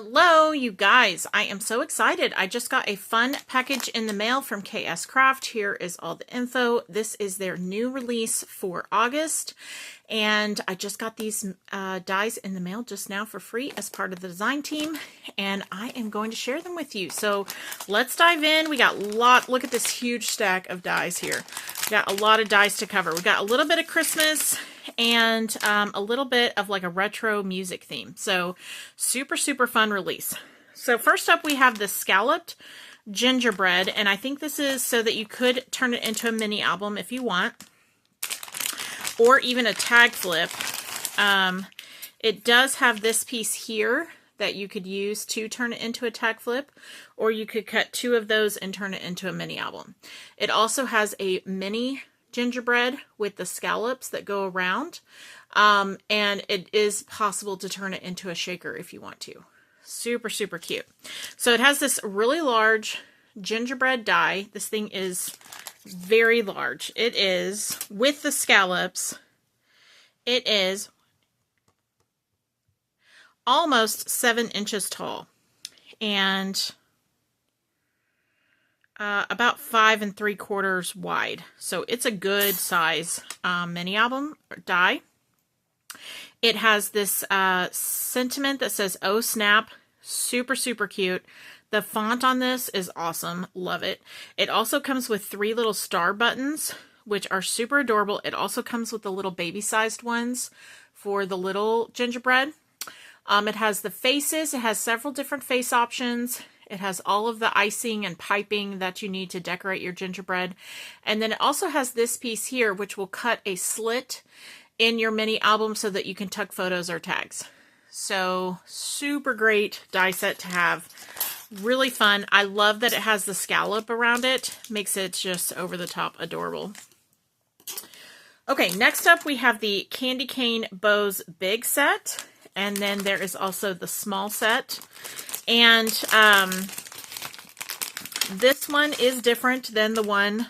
Hello, you guys. I am so excited. I just got a fun package in the mail from KSCRAFT. Here is all the info. This is their new release for August. And I just got these dies in the mail just now for free as part of the design team. And I am going to share them with you. So let's dive in. We got look at this huge stack of dies here. We got a lot of dies to cover. We got a little bit of Christmas and a little bit of like a retro music theme. So super, super fun release. So first up, we have the Scalloped Gingerbread. And I think this is so that you could turn it into a mini album if you want, or even a tag flip. It does have this piece here that you could use to turn it into a tag flip, or you could cut two of those and turn it into a mini album. It also has a mini gingerbread with the scallops that go around, and it is possible to turn it into a shaker if you want to. Super, super cute. So it has this really large gingerbread die. This thing is very large. It is, with the scallops, it is almost 7 inches tall and about 5 3/4 wide. So it's a good size mini album die. It has this sentiment that says, "Oh snap," super, super cute. The font on this is awesome. Love it. It also comes with 3 little star buttons, which are super adorable. It also comes with the little baby-sized ones for the little gingerbread. It has the faces. It has several different face options. It has all of the icing and piping that you need to decorate your gingerbread. And then it also has this piece here, which will cut a slit in your mini album so that you can tuck photos or tags. So super great die set to have. Really fun. I love that it has the scallop around it. Makes it just over the top adorable. Okay, next up we have the Candy Cane Bows Big Set. And then there is also the small set. And this one is different than the one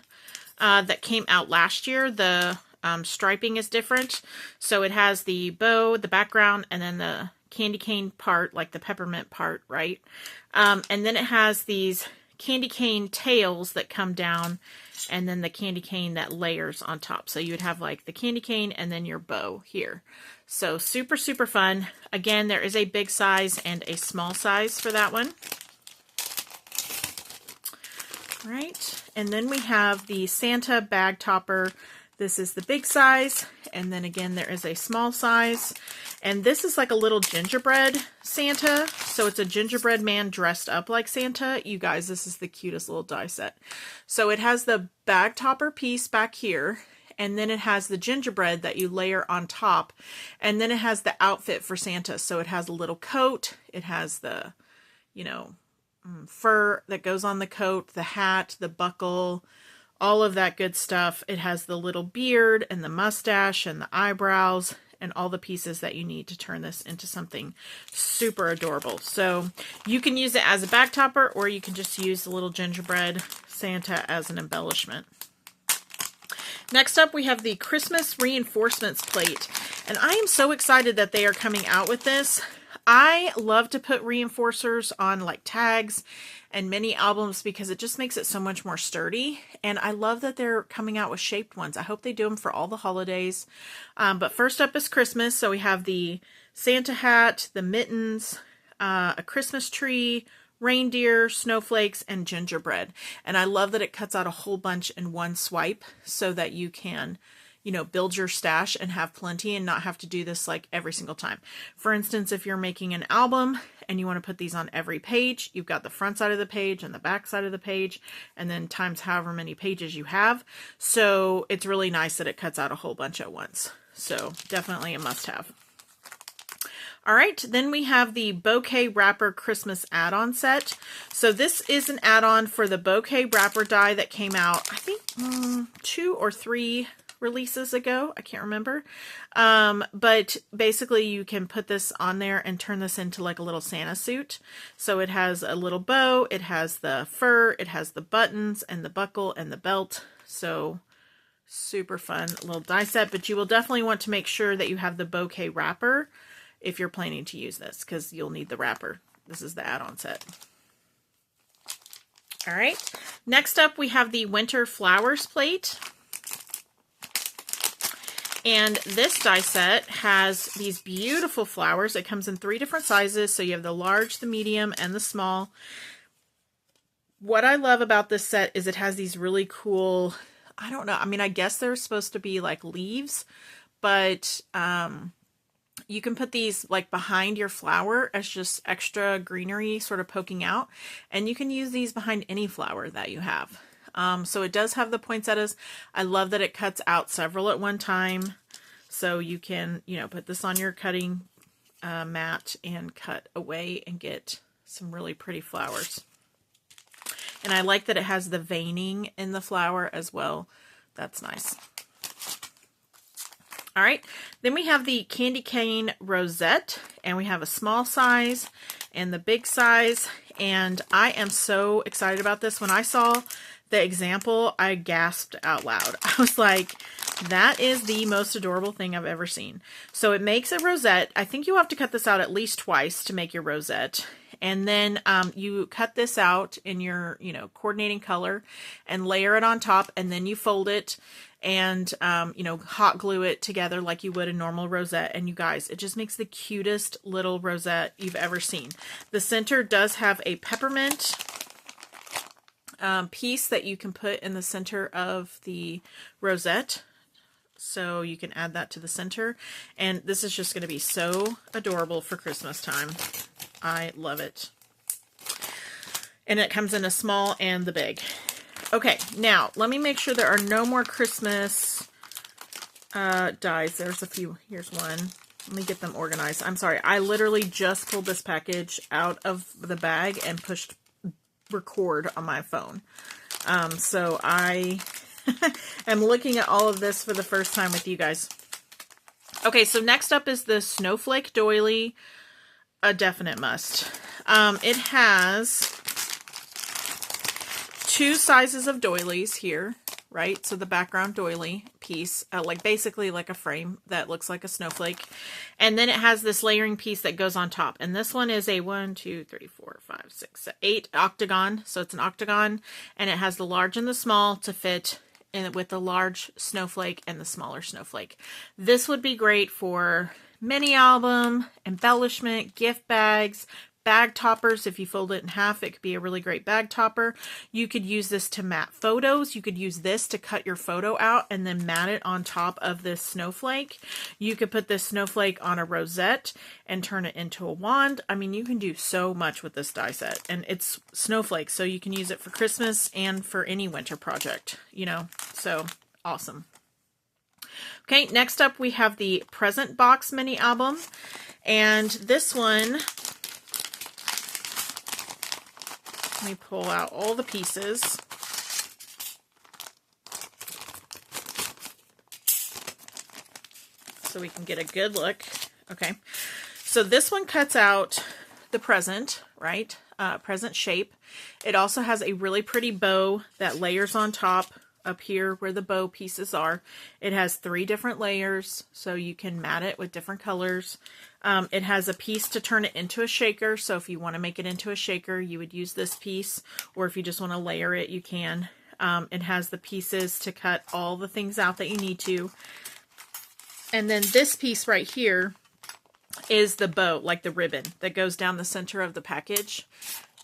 that came out last year. The striping is different. So it has the bow, the background, and then the candy cane part, like the peppermint part, right? And then it has these candy cane tails that come down, and then the candy cane that layers on top. So you would have like the candy cane and then your bow here. So super, super fun. Again, there is a big size and a small size for that one. All right. And then we have the Santa bag topper. This is the big size. And then again, there is a small size. And this is like a little gingerbread Santa. So it's a gingerbread man dressed up like Santa. You guys, this is the cutest little die set. So it has the bag topper piece back here. And then it has the gingerbread that you layer on top. And then it has the outfit for Santa. So it has a little coat. It has the, you know, fur that goes on the coat, the hat, the buckle, all of that good stuff. It has the little beard and the mustache and the eyebrows and all the pieces that you need to turn this into something super adorable. So you can use it as a bag topper, or you can just use the little gingerbread Santa as an embellishment. Next up, we have the Christmas Reinforcements plate. And I am so excited that they are coming out with this. I love to put reinforcers on like tags and mini albums because it just makes it so much more sturdy. And I love that they're coming out with shaped ones. I hope they do them for all the holidays. But first up is Christmas. So we have the Santa hat, the mittens, a Christmas tree, reindeer, snowflakes, and gingerbread. And I love that it cuts out a whole bunch in one swipe so that you can, you know, build your stash and have plenty and not have to do this like every single time. For instance, if you're making an album and you want to put these on every page, you've got the front side of the page and the back side of the page, and then times however many pages you have. So it's really nice that it cuts out a whole bunch at once. So definitely a must-have. All right, then we have the Bouquet Wrapper Christmas add-on set. So this is an add-on for the Bouquet Wrapper die that came out, I think, 2 or 3 releases ago. I can't remember. But basically you can put this on there and turn this into like a little Santa suit. So it has a little bow, it has the fur, it has the buttons and the buckle and the belt. So super fun little die set, but you will definitely want to make sure that you have the Bouquet Wrapper if you're planning to use this, because you'll need the wrapper. This is the add-on set. All right, next up we have the Winter Flowers plate. And this die set has these beautiful flowers. It comes in 3 different sizes. So you have the large, the medium, and the small. What I love about this set is it has these really cool, I don't know, I mean, I guess they're supposed to be like leaves, but you can put these like behind your flower as just extra greenery sort of poking out. And you can use these behind any flower that you have. So it does have the poinsettias. I love that it cuts out several at one time. So you can, you know, put this on your cutting mat and cut away and get some really pretty flowers. And I like that it has the veining in the flower as well. That's nice. All right, then we have the Candy Cane Rosette, and we have a small size and the big size. And I am so excited about this. When I saw the example, I gasped out loud. I was like, that is the most adorable thing I've ever seen. So it makes a rosette. I think you have to cut this out at least twice to make your rosette. And then you cut this out in your, you know, coordinating color and layer it on top, and then you fold it and, you know, hot glue it together like you would a normal rosette. And you guys, it just makes the cutest little rosette you've ever seen. The center does have a peppermint piece that you can put in the center of the rosette. So you can add that to the center. And this is just going to be so adorable for Christmas time. I love it. And it comes in a small and the big. Okay, now let me make sure there are no more Christmas dies. There's a few. Here's one. Let me get them organized. I'm sorry. I literally just pulled this package out of the bag and pushed record on my phone. So I am looking at all of this for the first time with you guys. Okay, so next up is the Snowflake Doily. A definite must. It has 2 sizes of doilies here, right? So the background doily piece, like basically like a frame that looks like a snowflake. And then it has this layering piece that goes on top. And this one is a 1, 2, 3, 4, 5, 6, 8 octagon. So it's an octagon, and it has the large and the small to fit in with the large snowflake and the smaller snowflake. This would be great for mini album, embellishment, gift bags, bag toppers. If you fold it in half, it could be a really great bag topper. You could use this to mat photos. You could use this to cut your photo out and then mat it on top of this snowflake. You could put this snowflake on a rosette and turn it into a wand. I mean, you can do so much with this die set, and it's snowflakes, so you can use it for Christmas and for any winter project, you know, so awesome. Okay, next up we have the Present Box mini album, and this one, let me pull out all the pieces. So we can get a good look. Okay, so this one cuts out the present, right? Present shape. It also has a really pretty bow that layers on top up here where the bow pieces are. It has 3 different layers, so you can mat it with different colors. It has a piece to turn it into a shaker, so if you want to make it into a shaker, you would use this piece, or if you just want to layer it, you can. It has the pieces to cut all the things out that you need to. And then this piece right here is the bow, like the ribbon that goes down the center of the package.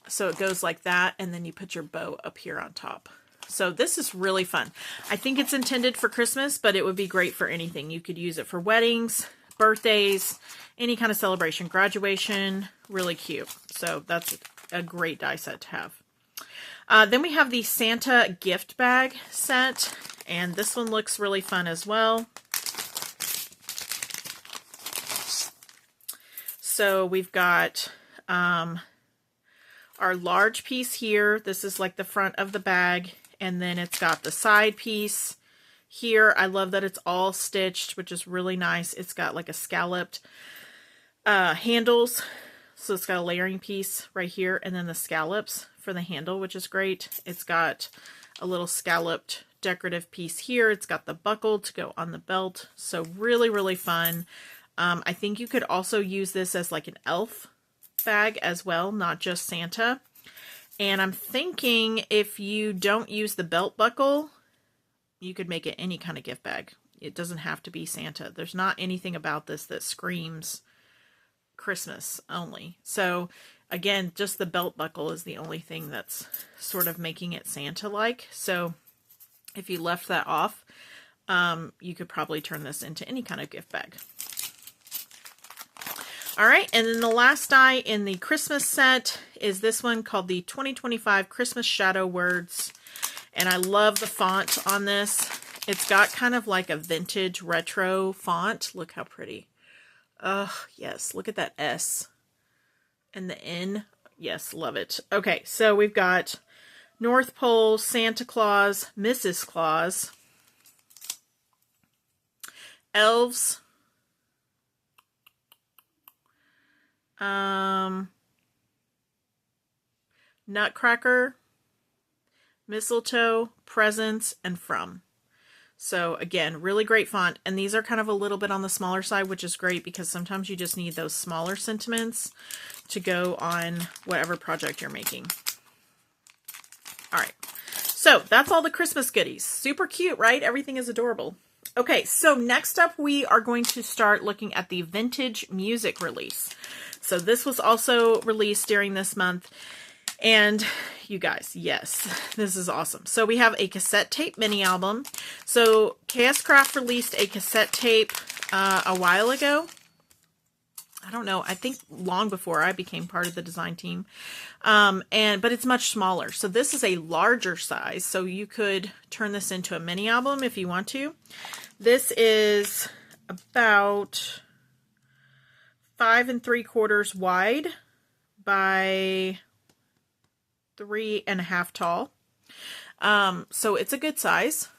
So it goes like that, and then you put your bow up here on top. So this is really fun. I think it's intended for Christmas, but it would be great for anything. You could use it for weddings, birthdays, any kind of celebration, graduation, really cute. So that's a great die set to have. Then we have the Santa gift bag set, and this one looks really fun as well. So we've got our large piece here. This is like the front of the bag. And then it's got the side piece here. I love that it's all stitched, which is really nice. It's got like a scalloped handles. So it's got a layering piece right here, and then the scallops for the handle, which is great. It's got a little scalloped decorative piece here. It's got the buckle to go on the belt. So really, really fun. I think you could also use this as like an elf bag as well, not just Santa. And I'm thinking if you don't use the belt buckle, you could make it any kind of gift bag. It doesn't have to be Santa. There's not anything about this that screams Christmas only. So again, just the belt buckle is the only thing that's sort of making it Santa-like. So if you left that off, you could probably turn this into any kind of gift bag. All right, and then the last die in the Christmas set is this one called the 2025 Christmas Shadow Words. And I love the font on this. It's got kind of like a vintage retro font. Look how pretty. Oh, yes, look at that S and the N. Yes, love it. Okay, so we've got North Pole, Santa Claus, Mrs. Claus, elves, Nutcracker, mistletoe, presents, and from. So again, really great font. And these are kind of a little bit on the smaller side, which is great because sometimes you just need those smaller sentiments to go on whatever project you're making. All right, so that's all the Christmas goodies. Super cute, right? Everything is adorable. Okay, so next up we are going to start looking at the vintage music release. So this was also released during this month. And you guys, yes, this is awesome. So we have a cassette tape mini album. So KSCRAFT released a cassette tape a while ago. I don't know, I think long before I became part of the design team. But it's much smaller. So this is a larger size. So you could turn this into a mini album if you want to. This is about 5 3/4 wide by 3.5 tall. So it's a good size.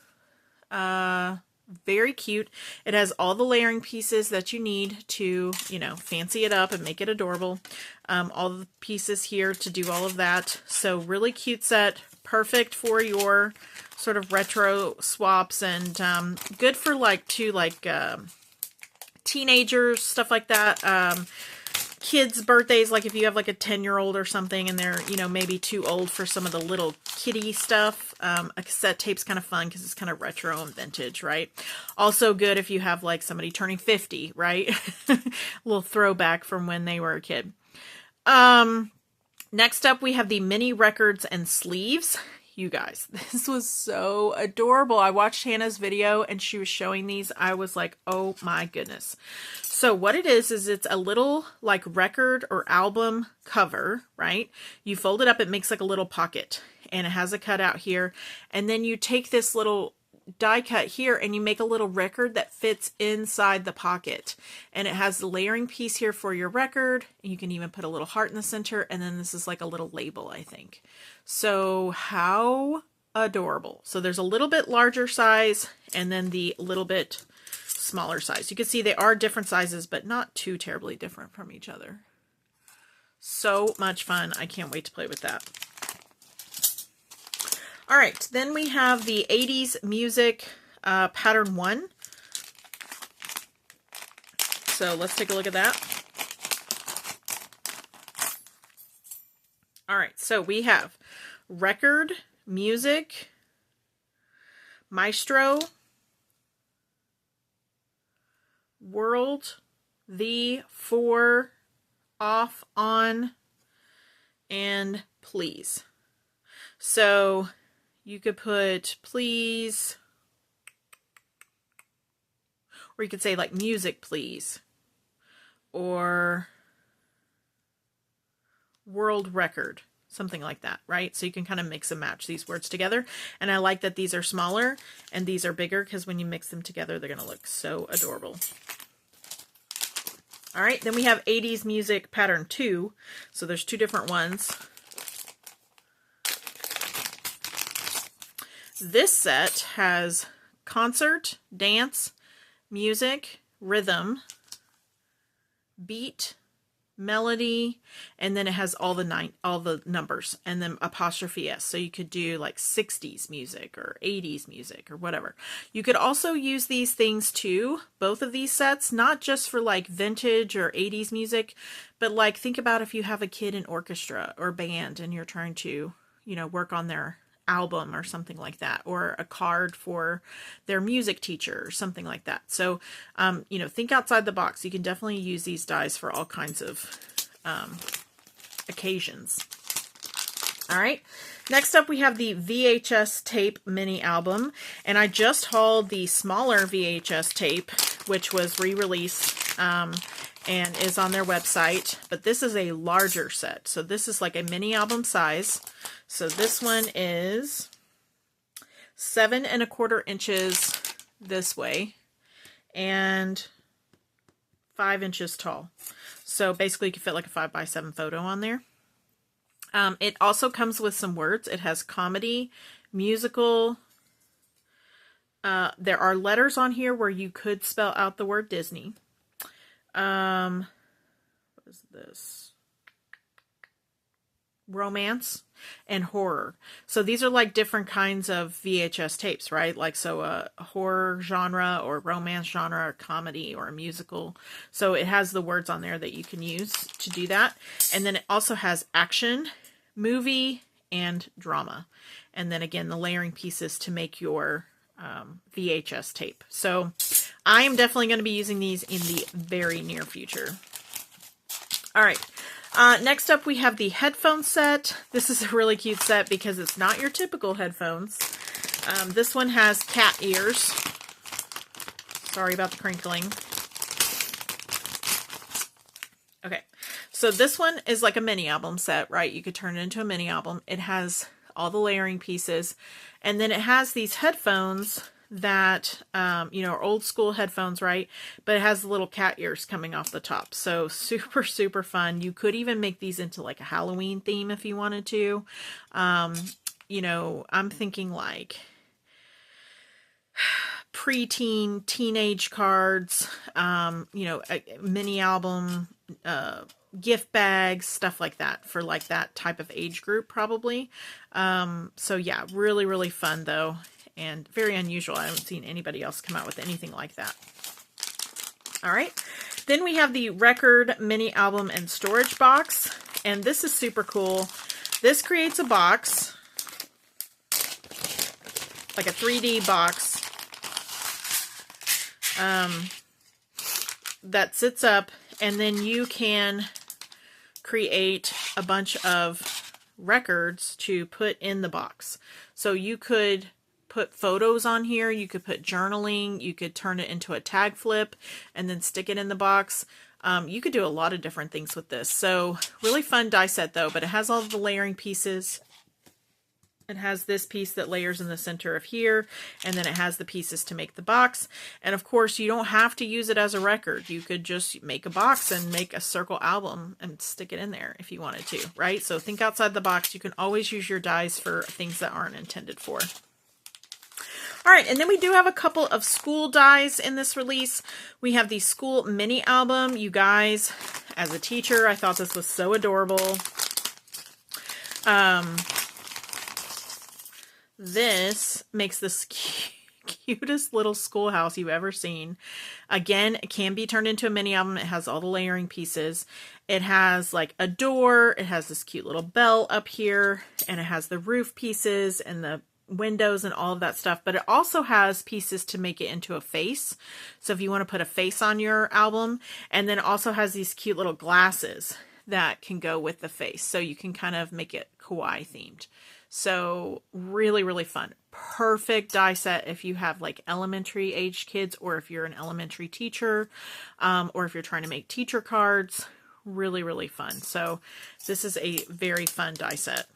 Very cute. It has all the layering pieces that you need to, you know, fancy it up and make it adorable. All the pieces here to do all of that. So really cute set. Perfect for your sort of retro swaps and good for teenagers, stuff like that. Kids' birthdays, like if you have like a 10-year-old or something and they're, you know, maybe too old for some of the little kiddie stuff, a cassette tape's kind of fun because it's kind of retro and vintage, right? Also good if you have like somebody turning 50, right? A little throwback from when they were a kid. Next up, we have the mini records and sleeves. You guys, this was so adorable. I watched Hannah's video and she was showing these. I was like, oh my goodness. So what it is it's a little like record or album cover, right? You fold it up, it makes like a little pocket and it has a cutout here. And then you take this little die cut here and you make a little record that fits inside the pocket. And it has the layering piece here for your record. You can even put a little heart in the center. And then this is like a little label, I think. So how adorable. So there's a little bit larger size and then the little bit smaller size. You can see they are different sizes, but not too terribly different from each other. So much fun. I can't wait to play with that. All right, then we have the 80s music pattern 1. So let's take a look at that. All right, so we have record, music, maestro, world, the, for, off, on, and please. So you could put please, or you could say like music please, or world record, something like that, right? So you can kind of mix and match these words together. And I like that these are smaller and these are bigger because when you mix them together, they're going to look so adorable. All right, then we have 80s music pattern 2. So there's 2 different ones. This set has concert, dance, music, rhythm, beat, melody, and then it has all the numbers, and then apostrophe S. So you could do like 60s music or 80s music or whatever. You could also use these things too, both of these sets, not just for like vintage or 80s music, but like think about if you have a kid in orchestra or band and you're trying to, you know, work on their album or something like that, or a card for their music teacher or something like that. So, you know, think outside the box. You can definitely use these dies for all kinds of occasions. All right. Next up, we have the VHS tape mini album, and I just hauled the smaller VHS tape, which was re-released and is on their website, but this is a larger set. So this is like a mini album size. So this one is 7 1/4 inches this way and 5 inches tall. So basically you can fit like a 5x7 photo on there. It also comes with some words. It has comedy, musical. There are letters on here where you could spell out the word Disney. What is this? Romance and horror. So these are like different kinds of VHS tapes, right? Like, so a horror genre or romance genre or comedy or a musical. So it has the words on there that you can use to do that. And then it also has action, movie, and drama. And then again, the layering pieces to make your VHS tape. So I am definitely going to be using these in the very near future. All right. Next up, we have the headphone set. This is a really cute set because it's not your typical headphones. This one has cat ears. Sorry about the crinkling. Okay, so this one is like a mini album set, right? You could turn it into a mini album. It has all the layering pieces, and then it has these headphones that, you know, are old school headphones, right? But it has the little cat ears coming off the top. So super, super fun. You could even make these into like a Halloween theme if you wanted to. You know, I'm thinking like preteen, teenage cards, you know, a mini album, gift bags, stuff like that for like that type of age group probably. So yeah, really, really fun though. And very unusual. I haven't seen anybody else come out with anything like that. All right. Then we have the record mini album and storage box. And this is super cool. This creates a box, like a 3D box, that sits up, and then you can create a bunch of records to put in the box. So you could put photos on here, you could put journaling, you could turn it into a tag flip and then stick it in the box. You could do a lot of different things with this. So really fun die set though, but it has all the layering pieces. It has this piece that layers in the center of here, and then it has the pieces to make the box. And of course, you don't have to use it as a record. You could just make a box and make a circle album and stick it in there if you wanted to, right? So think outside the box. You can always use your dies for things that aren't intended for. All right, and then we do have a couple of school dies in this release. We have the school mini album. You guys, as a teacher, I thought this was so adorable. This makes this cutest little schoolhouse you've ever seen. Again, it can be turned into a mini album. It has all the layering pieces. It has like a door. It has this cute little bell up here, and it has the roof pieces and the windows and all of that stuff, but it also has pieces to make it into a face. So if you want to put a face on your album, and then it also has these cute little glasses that can go with the face. So you can kind of make it kawaii themed. So really, really fun. Perfect die set if you have like elementary age kids, or if you're an elementary teacher, or if you're trying to make teacher cards. Really, really fun. So this is a very fun die set.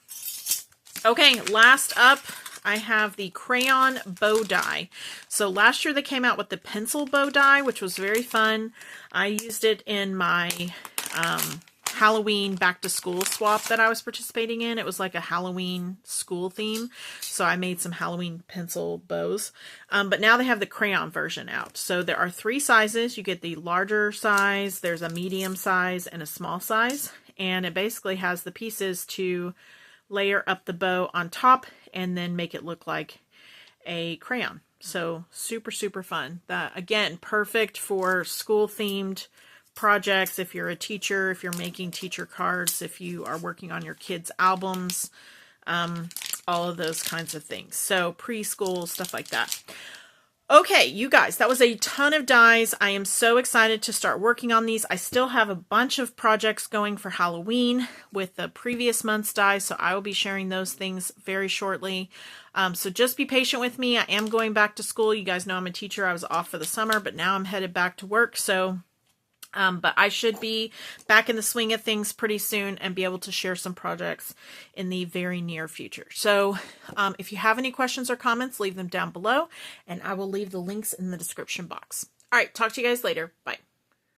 Okay, last up, I have the Crayon Bow Dye. So last year they came out with the pencil bow die, which was very fun. I used it in my Halloween back to school swap that I was participating in. It was like a Halloween school theme. So I made some Halloween pencil bows. But now they have the crayon version out. So there are 3 sizes. You get the larger size, there's a medium size, and a small size. And it basically has the pieces to layer up the bow on top and then make it look like a crayon. So super, super fun. That, again, perfect for school themed projects. If you're a teacher, if you're making teacher cards, if you are working on your kids' albums, all of those kinds of things. So preschool, stuff like that. Okay, you guys, that was a ton of dies. I am so excited to start working on these. I still have a bunch of projects going for Halloween with the previous month's dies, so I will be sharing those things very shortly. So just be patient with me. I am going back to school. You guys know I'm a teacher. I was off for the summer, but now I'm headed back to work. So, but I should be back in the swing of things pretty soon and be able to share some projects in the very near future. So if you have any questions or comments, leave them down below, and I will leave the links in the description box. All right, talk to you guys later. Bye.